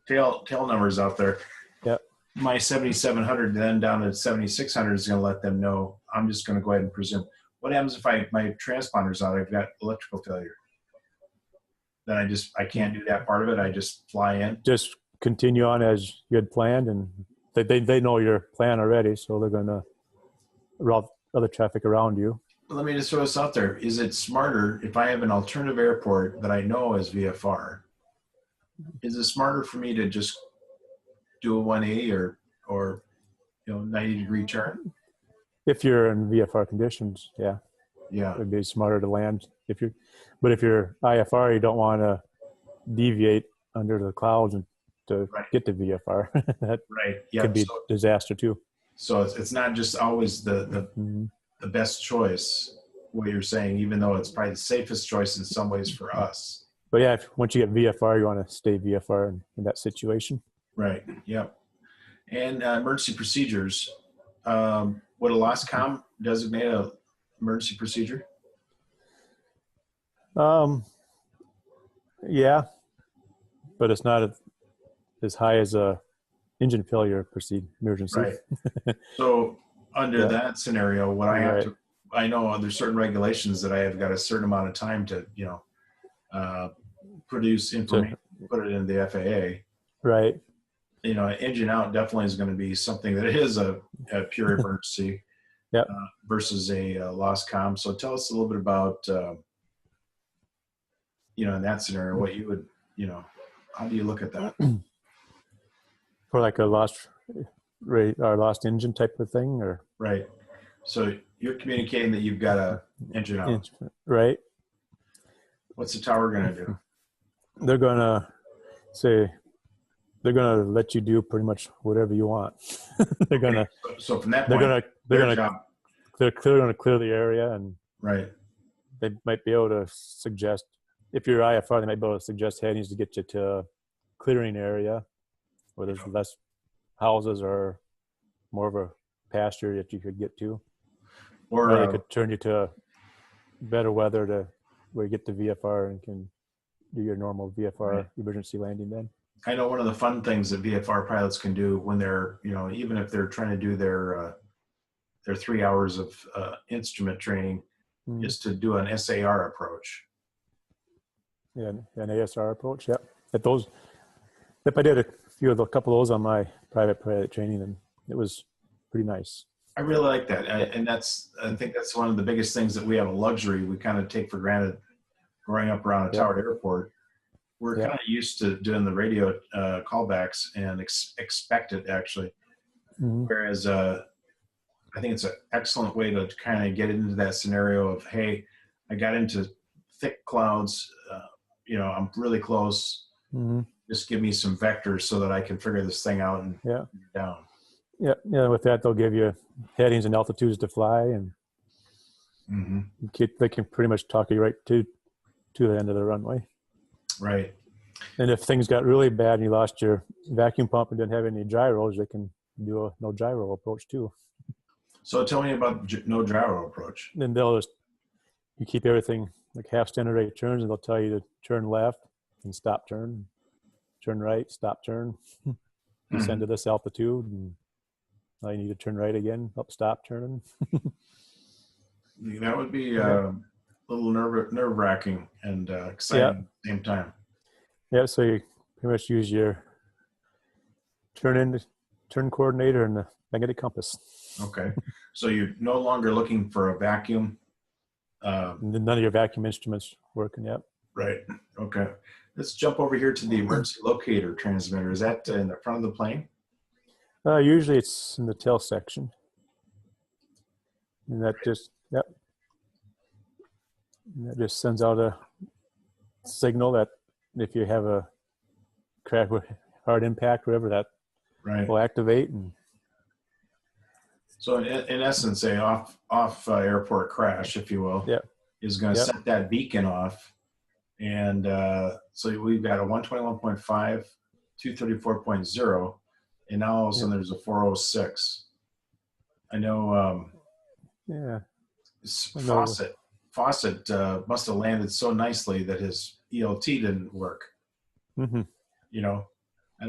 Speaker 1: tail numbers out there.
Speaker 2: Yep.
Speaker 1: My 7700 then down to 7600 is going to let them know. I'm just going to go ahead and presume. What happens if my transponder's out? I've got electrical failure. Then I can't do that part of it. I just fly in.
Speaker 2: Just continue on as you had planned, and they know your plan already, so they're going to route other traffic around you.
Speaker 1: Let me just throw this out there. Is it smarter if I have an alternative airport that I know is VFR? Is it smarter for me to just do a 180 or 90-degree turn?
Speaker 2: If you're in VFR conditions, yeah, it'd be smarter to land. But if you're IFR, you don't want to deviate under the clouds and to get to VFR. That could be disaster too.
Speaker 1: So it's not just always the best choice, what you're saying, even though it's probably the safest choice in some ways for us.
Speaker 2: But yeah, once you get VFR, you want to stay VFR in that situation.
Speaker 1: Right. Yep. And emergency procedures. Would a lost comm designate a emergency procedure?
Speaker 2: Yeah, but it's not as high as a engine failure emergency.
Speaker 1: Right. So under that scenario, what I have to, I know there's certain regulations that I have got a certain amount of time to, produce information, put it in the FAA.
Speaker 2: Right.
Speaker 1: Engine out definitely is going to be something that is a pure emergency.
Speaker 2: Yep.
Speaker 1: Versus a lost comm. So tell us a little bit about, in that scenario, what you would, how do you look at that?
Speaker 2: For like a lost engine type of thing, or?
Speaker 1: Right. So you're communicating that you've got a engine out.
Speaker 2: Right.
Speaker 1: What's the tower going to do?
Speaker 2: They're going to say, they're going to let you do pretty much whatever you want. They're going to.
Speaker 1: So from that point,
Speaker 2: they're going to clear the area, and they might be able to suggest, if you're IFR, they might be able to suggest headings to get you to a clearing area where there's less houses or more of a pasture that you could get to, or they could turn you to better weather to where you get to VFR and can do your normal VFR emergency landing then.
Speaker 1: I know one of the fun things that VFR pilots can do when they're, even if they're trying to do their 3 hours of instrument training, is to do an SAR approach.
Speaker 2: Yeah, an ASR approach. Yep. Yep, I did a couple of those on my private pilot training, and it was pretty nice.
Speaker 1: I really like that. And I think that's one of the biggest things that we have a luxury we kind of take for granted growing up around a Tower Airport. We're kind of used to doing the radio callbacks and expect it actually. Whereas I think it's an excellent way to kind of get into that scenario of, hey, I got into thick clouds, I'm really close. Just give me some vectors so that I can figure this thing out and down.
Speaker 2: Yeah. With that, they'll give you headings and altitudes to fly, and they can pretty much talk you right to the end of the runway.
Speaker 1: Right.
Speaker 2: And if things got really bad and you lost your vacuum pump and didn't have any gyros, they can do a no gyro approach too.
Speaker 1: So tell me about no gyro approach.
Speaker 2: Then you keep everything like half standard rate turns, and they'll tell you to turn left and stop turn, turn right, stop turn, descend to this altitude, and now you need to turn right again, up, stop, turn.
Speaker 1: That would be a little nerve-wracking and exciting at the same time.
Speaker 2: Yeah, so you pretty much use your turn coordinator and the magnetic compass.
Speaker 1: Okay. So you're no longer looking for a vacuum.
Speaker 2: None of your vacuum instruments working yet.
Speaker 1: Right. Okay. Let's jump over here to the emergency locator transmitter. Is that in the front of the plane?
Speaker 2: Usually it's in the tail section. And that that just sends out a signal that if you have a crack with hard impact, whatever, that will activate. And
Speaker 1: so in essence, a off airport crash, if you will, is going to set that beacon off. And so we've got a 121.5, 234.0, and now all of a sudden there's a 406. I know Fawcett must have landed so nicely that his ELT didn't work. And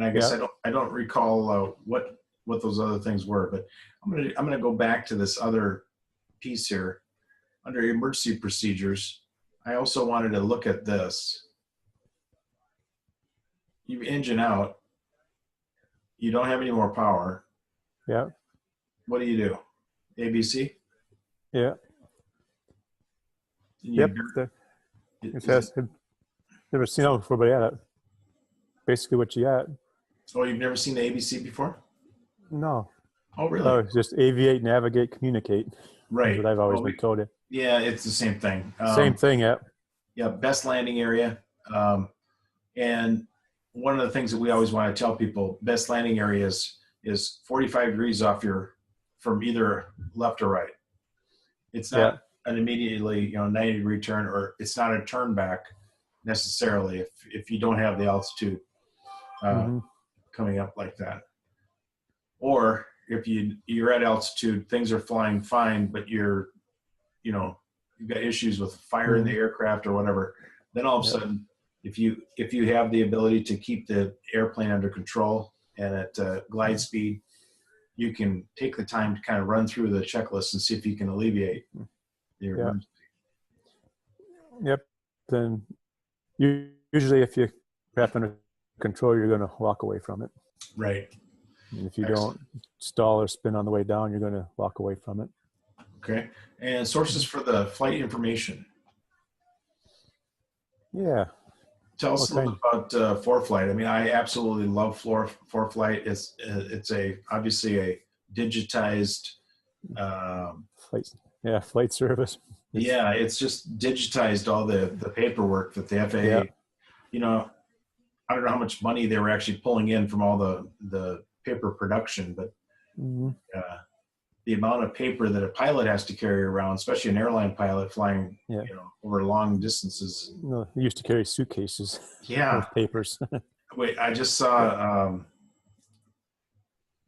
Speaker 1: I guess I don't recall what those other things were, but I'm gonna go back to this other piece here. Under emergency procedures, I also wanted to look at this. You engine out, you don't have any more power.
Speaker 2: Yeah.
Speaker 1: What do? ABC?
Speaker 2: Yeah.
Speaker 1: Yep.
Speaker 2: Never seen that before, but yeah, basically what you got.
Speaker 1: Oh, you've never seen the ABC before?
Speaker 2: No.
Speaker 1: Oh, really?
Speaker 2: It's just aviate, navigate, communicate.
Speaker 1: Right.
Speaker 2: That's what I've always been told.
Speaker 1: Yeah, it's the same thing.
Speaker 2: Same thing, yeah.
Speaker 1: Yeah, best landing area. And one of the things that we always want to tell people, best landing area is 45 degrees off from either left or right. It's not an immediately 90-degree turn, or it's not a turn back necessarily if you don't have the altitude coming up like that. Or if you're at altitude, things are flying fine, but you've got issues with fire in the aircraft or whatever, then all of a sudden, if you have the ability to keep the airplane under control and at glide speed, you can take the time to kind of run through the checklist and see if you can alleviate the emergency.
Speaker 2: Yep. Then usually if you have under control, you're going to walk away from it.
Speaker 1: Right.
Speaker 2: And if you don't stall or spin on the way down, you're going to walk away from it.
Speaker 1: Okay. And sources for the flight information.
Speaker 2: Yeah.
Speaker 1: Tell us a little bit about ForeFlight. I mean, I absolutely love ForeFlight. It's obviously a digitized
Speaker 2: flight service.
Speaker 1: It's just digitized all the paperwork that the FAA. I don't know how much money they were actually pulling in from all the paper production, but the amount of paper that a pilot has to carry around, especially an airline pilot flying, over long distances.
Speaker 2: No, they used to carry suitcases.
Speaker 1: Yeah.
Speaker 2: With papers.
Speaker 1: Wait, I just saw,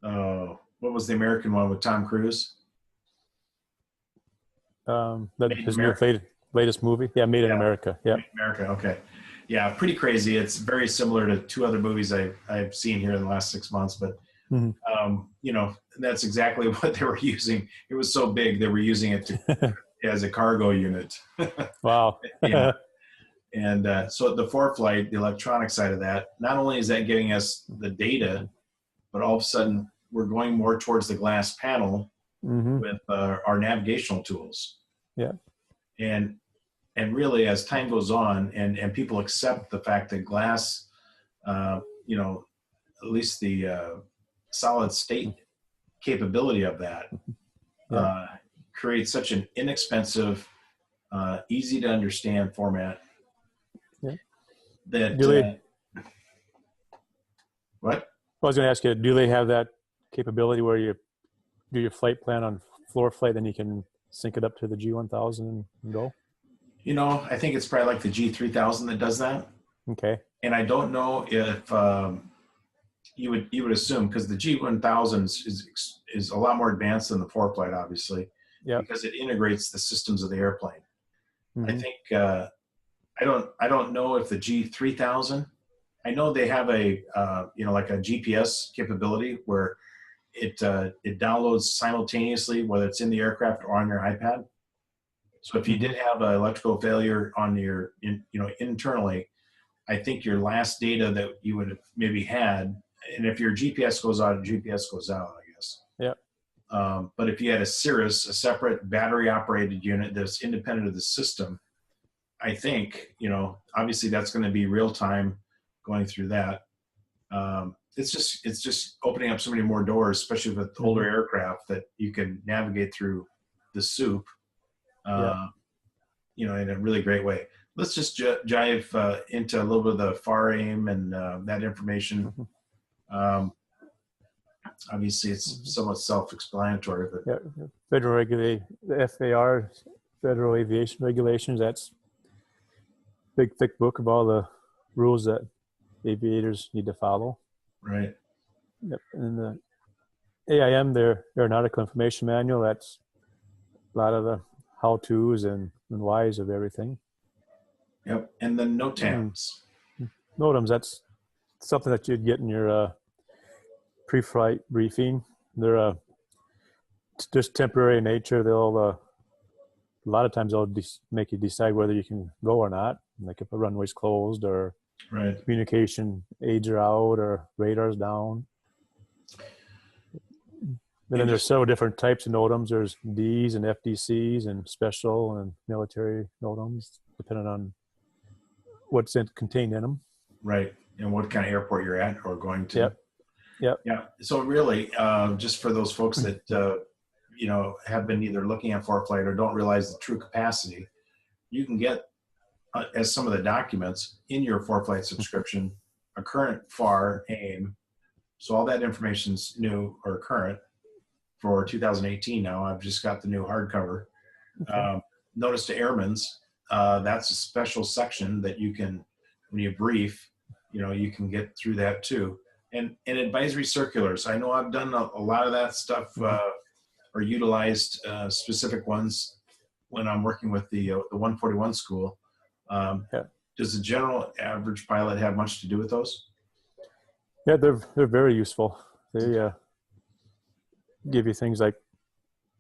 Speaker 1: what was the American one with Tom Cruise?
Speaker 2: His latest movie. Yeah. Made in America. Yeah.
Speaker 1: America. Okay. Yeah. Pretty crazy. It's very similar to two other movies I've seen here in the last 6 months, but that's exactly what they were using. It was so big they were using it as a cargo unit.
Speaker 2: Wow.
Speaker 1: And so the ForeFlight, the electronic side of that, not only is that giving us the data, but all of a sudden we're going more towards the glass panel with our navigational tools.
Speaker 2: Yeah.
Speaker 1: And really, as time goes on, and people accept the fact that glass, you know, at least the solid state capability of that creates such an inexpensive, easy to understand format that what?
Speaker 2: I was going to ask you, do they have that capability where you do your flight plan on floor flight, then you can sync it up to the G1000 and go?
Speaker 1: You know, I think it's probably like the G3000 that does that.
Speaker 2: Okay.
Speaker 1: And I don't know if you would assume, because the G1000 is a lot more advanced than the ForeFlight, obviously, because it integrates the systems of the airplane. I think I don't know if the G3000. I know they have a you know, like a GPS capability where it downloads simultaneously, whether it's in the aircraft or on your iPad. So if you did have an electrical failure on your you know, internally, I think your last data that you would have maybe had, and if your GPS goes out, GPS goes out, I guess.
Speaker 2: Yeah.
Speaker 1: But if you had a Cirrus, a separate battery operated unit that's independent of the system, I think, you know, obviously that's going to be real time going through that. It's just opening up so many more doors, especially with older aircraft, that you can navigate through the soup, you know, in a really great way. Let's just dive into a little bit of the FAR aim and that information. Obviously, it's somewhat self-explanatory, but
Speaker 2: Federal the FAR, Federal Aviation Regulations. That's a big, thick book of all the rules that aviators need to follow.
Speaker 1: Right.
Speaker 2: Yep. And the AIM, their aeronautical information manual. That's a lot of the how-tos and whys of everything.
Speaker 1: Yep. And then NOTAMs.
Speaker 2: NOTAMs, that's something that you'd get in your pre-flight briefing. They're just temporary in nature. They'll a lot of times they'll make you decide whether you can go or not. Like if a runway's closed or communication aids are out or radar's down. And then there's several different types of NOTAMs. There's Ds and FDCs and special and military NOTAMs, depending on what's contained in them.
Speaker 1: Right. And what kind of airport you're at or going to.
Speaker 2: Yep. Yep.
Speaker 1: Yeah. So really, just for those folks that, you know, have been either looking at ForeFlight or don't realize the true capacity, you can get, as some of the documents in your ForeFlight subscription, a current FAR aim. So all that information's new or current for 2018 now. I've just got the new hardcover. Okay. Notice to Airmen's, that's a special section that you can, when you brief, you know, you can get through that too. And advisory circulars. I know I've done a lot of that stuff or utilized specific ones when I'm working with the 141 school. Does the general average pilot have much to do with those?
Speaker 2: Yeah, they're very useful. They give you things like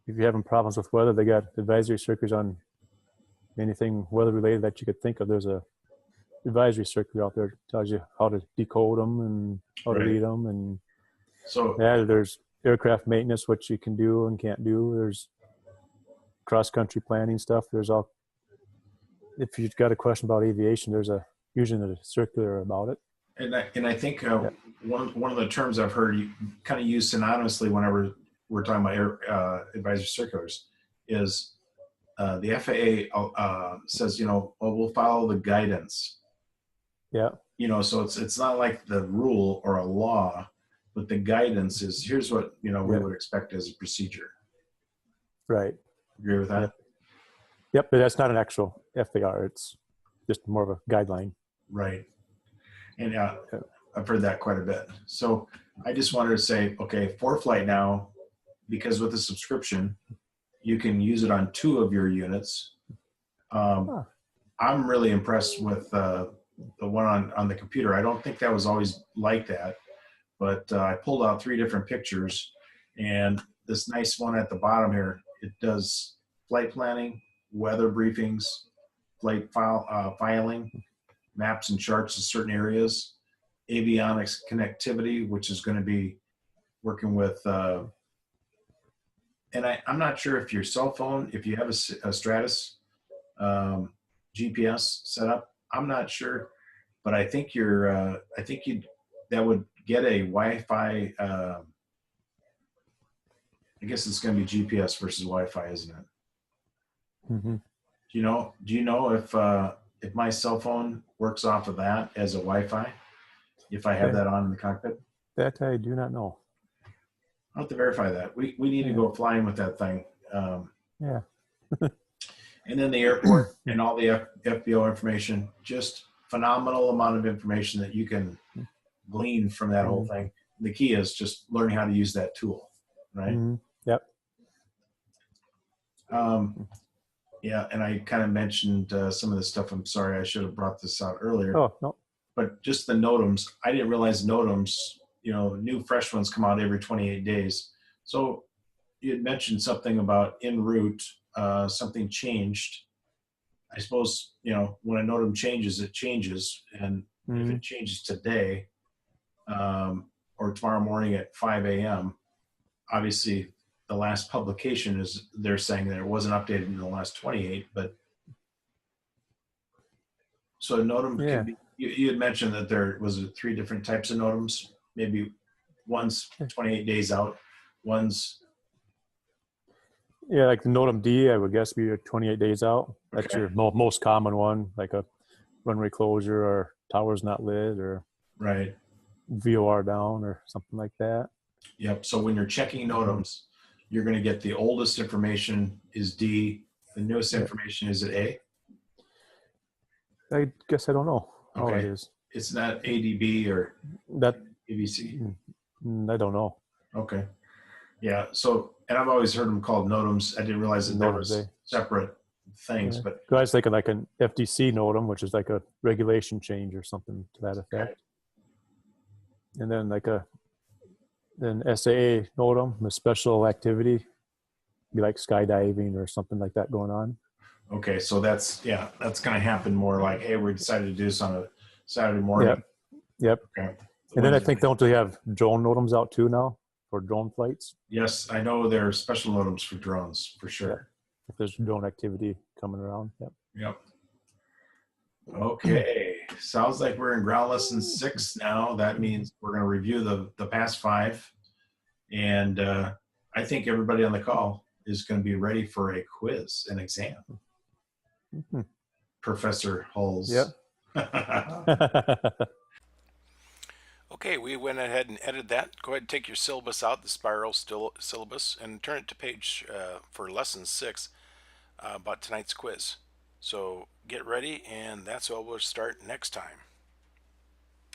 Speaker 2: if you're having problems with weather, they got advisory circulars on anything weather related that you could think of. There's a advisory circular out there that tells you how to decode them and how to read them. And so there's aircraft maintenance, what you can do and can't do. There's cross-country planning stuff. There's all, if you've got a question about aviation, there's usually a circular about it.
Speaker 1: And I think one of the terms I've heard you kind of used synonymously whenever we're talking about advisory circulars is the FAA says, you know, well, we'll follow the guidance.
Speaker 2: Yeah.
Speaker 1: You know, so it's not like the rule or a law, but the guidance is here's what, you know, we would expect as a procedure.
Speaker 2: Right.
Speaker 1: Agree with that?
Speaker 2: Yep, but that's not an actual FAR. It's just more of a guideline.
Speaker 1: Right. And I've heard that quite a bit. So I just wanted to say, okay, ForeFlight now, because with the subscription, you can use it on 2 of your units. I'm really impressed with the one on the computer. I don't think that was always like that, but I pulled out 3 different pictures, and this nice one at the bottom here, it does flight planning, weather briefings, flight filing, maps and charts in certain areas, avionics connectivity, which is going to be working with, and I'm not sure if your cell phone, if you have a Stratus GPS set up, I'm not sure, but I think that would get a Wi-Fi. I guess it's going to be GPS versus Wi-Fi, isn't it?
Speaker 2: Mm-hmm.
Speaker 1: Do you know if my cell phone works off of that as a Wi-Fi? If I have that on in the cockpit?
Speaker 2: That I do not know.
Speaker 1: I'll have to verify that. We need to go flying with that thing.
Speaker 2: Yeah.
Speaker 1: And then the airport and all the FBO information, just phenomenal amount of information that you can glean from that whole thing. The key is just learning how to use that tool, right?
Speaker 2: Mm-hmm. Yep.
Speaker 1: Yeah, and I kind of mentioned some of this stuff. I'm sorry, I should have brought this out earlier.
Speaker 2: Oh, no.
Speaker 1: But just the NOTAMs, I didn't realize NOTAMs, new fresh ones come out every 28 days. So you had mentioned something about en route, something changed. I suppose, when a NOTAM changes, it changes. And if it changes today or tomorrow morning at 5 a.m., obviously the last publication they're saying that it wasn't updated in the last 28, but so NOTAM could be, you had mentioned that there was 3 different types of NOTAMs, maybe one's 28 days out, one's.
Speaker 2: Yeah, like the NOTAM D, I would guess be 28 days out. That's your most common one, like a runway closure or towers not lit or
Speaker 1: right.
Speaker 2: VOR down or something like that.
Speaker 1: Yep. So when you're checking NOTAMs, you're going to get the oldest information is D. The newest information is at A.
Speaker 2: I guess I don't know.
Speaker 1: Okay.
Speaker 2: Oh, it is.
Speaker 1: It's not ADB or
Speaker 2: that
Speaker 1: ABC.
Speaker 2: I don't know.
Speaker 1: Okay. Yeah. So, and I've always heard them called NOTAMs. I didn't realize that there was separate things, but
Speaker 2: I was thinking like an FDC NOTAM, which is like a regulation change or something to that effect.
Speaker 1: Okay.
Speaker 2: And then like an SAA NOTAM, a special activity, be like skydiving or something like that going on.
Speaker 1: Okay, so that's going to happen more like, hey, we decided to do this on a Saturday morning.
Speaker 2: Yep.
Speaker 1: Okay.
Speaker 2: And then I think don't they have drone NOTAMs out too now for drone flights?
Speaker 1: Yes, I know there are special NOTAMs for drones for sure.
Speaker 2: Yep. If there's drone activity coming around.
Speaker 1: Yep. Okay, sounds like we're in ground lesson 6 now. That means we're going to review the past 5, and I think everybody on the call is going to be ready for a quiz, an exam. Professor Hulls.
Speaker 2: Yep.
Speaker 3: Okay, we went ahead and edited that. Go ahead and take your syllabus out, the spiral syllabus, and turn it to page for lesson 6 about tonight's quiz. So get ready, and that's what we'll start next time.